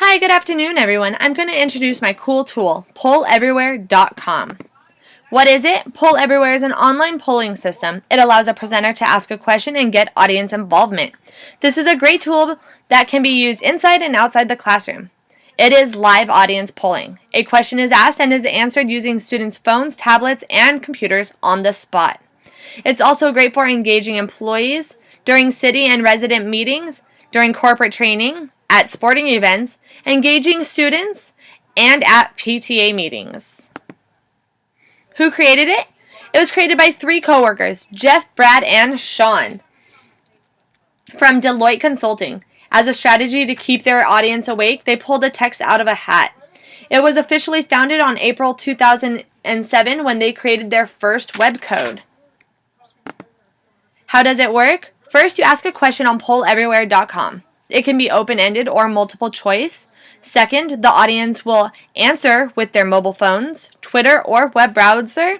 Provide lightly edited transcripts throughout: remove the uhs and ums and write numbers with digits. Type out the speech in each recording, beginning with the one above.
Hi, good afternoon, everyone. I'm going to introduce my cool tool, polleverywhere.com. What is it? Poll Everywhere is an online polling system. It allows a presenter to ask a question and get audience involvement. This is a great tool that can be used inside and outside the classroom. It is live audience polling. A question is asked and is answered using students' phones, tablets, and computers on the spot. It's also great for engaging employees during city and resident meetings, during corporate training, at sporting events, engaging students, and at PTA meetings. Who created it? It was created by 3 coworkers, Jeff, Brad, and Sean, from Deloitte Consulting. As a strategy to keep their audience awake, they pulled a text out of a hat. It was officially founded on April 2007 when they created their first web code. How does it work? First, you ask a question on polleverywhere.com. It can be open-ended or multiple choice. Second, the audience will answer with their mobile phones, Twitter, or web browser.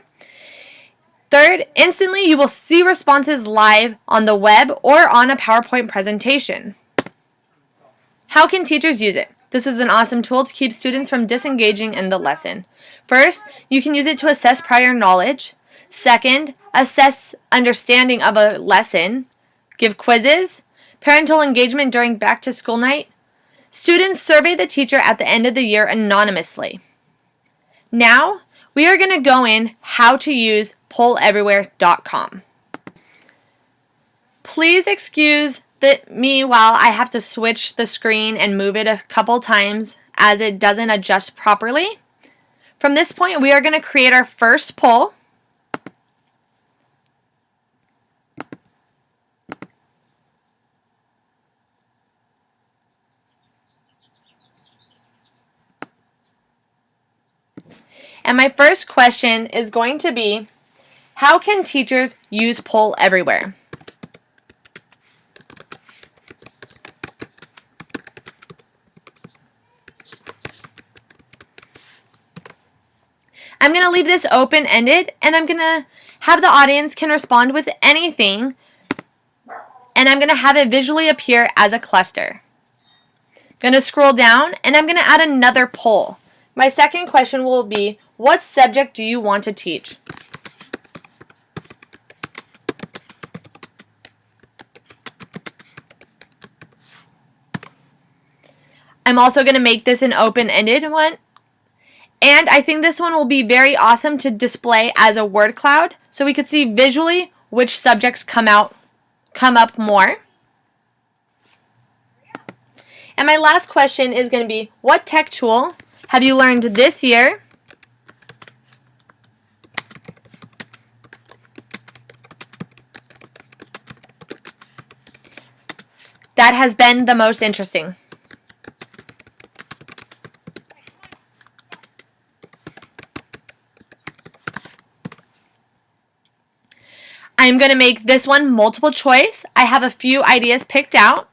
Third, instantly you will see responses live on the web or on a PowerPoint presentation. How can teachers use it? This is an awesome tool to keep students from disengaging in the lesson. First, you can use it to assess prior knowledge. Second, assess understanding of a lesson. Give quizzes. Parental engagement during back-to-school night. Students survey the teacher at the end of the year anonymously. Now, we are going to go in how to use polleverywhere.com. Please excuse me while I have to switch the screen and move it a couple times as it doesn't adjust properly. From this point, we are going to create our first poll. And my first question is going to be, how can teachers use Poll Everywhere? I'm going to leave this open-ended, and I'm going to have the audience can respond with anything, and I'm going to have it visually appear as a cluster. I'm going to scroll down, and I'm going to add another poll. My second question will be, what subject do you want to teach? I'm also going to make this an open-ended one. And I think this one will be very awesome to display as a word cloud so we could see visually which subjects come up more. And my last question is going to be, what tech tool have you learned this year that has been the most interesting? I'm going to make this one multiple choice. I have a few ideas picked out.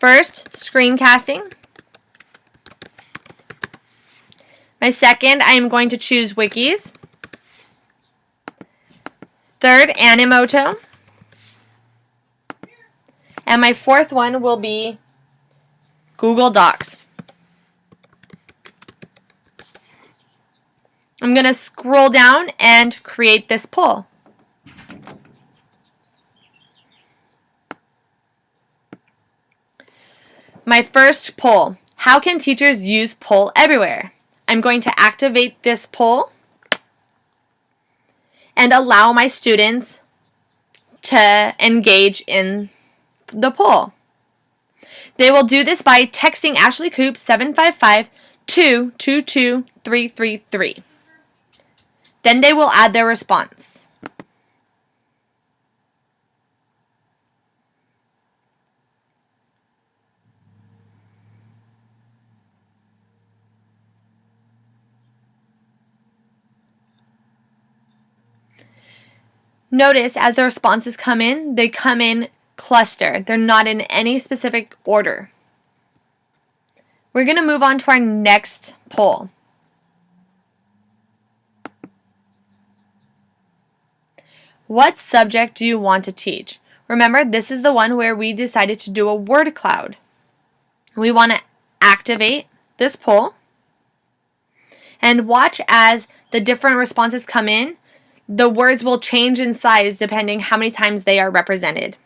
First, screencasting. My second, I am going to choose wikis. Third, Animoto. And my fourth one will be Google Docs. I'm going to scroll down and create this poll. My first poll, how can teachers use Poll Everywhere? I'm going to activate this poll and allow my students to engage in the poll. They will do this by texting Ashley Coop 755-222-333. Then they will add their response. Notice as the responses come in, they come in cluster. They're not in any specific order. We're going to move on to our next poll. What subject do you want to teach? Remember, this is the one where we decided to do a word cloud. We want to activate this poll and watch as the different responses come in. The words will change in size depending how many times they are represented.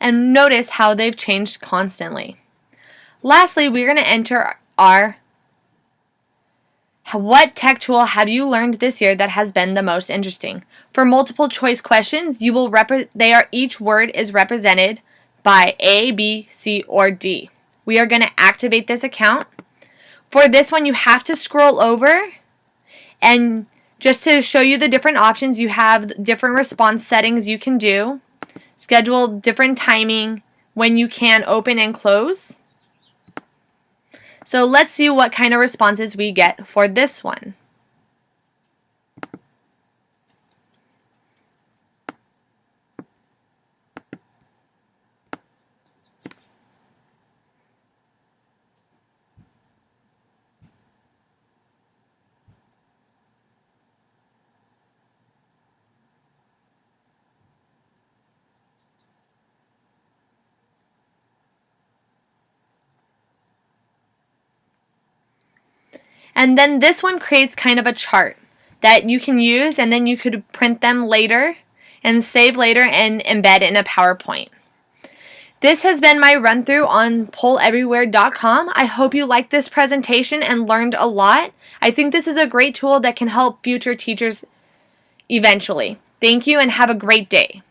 And notice how they've changed constantly. Lastly, we're going to enter our what tech tool have you learned this year that has been the most interesting? For multiple choice questions, each word is represented by A, B, C, or D. We are going to activate this account. For this one, you have to scroll over, and just to show you the different options, you have different response settings you can do. Schedule different timing when you can open and close. So let's see what kind of responses we get for this one. And then this one creates kind of a chart that you can use, and then you could print them later and save later and embed in a PowerPoint. This has been my run through on polleverywhere.com. I hope you liked this presentation and learned a lot. I think this is a great tool that can help future teachers eventually. Thank you and have a great day.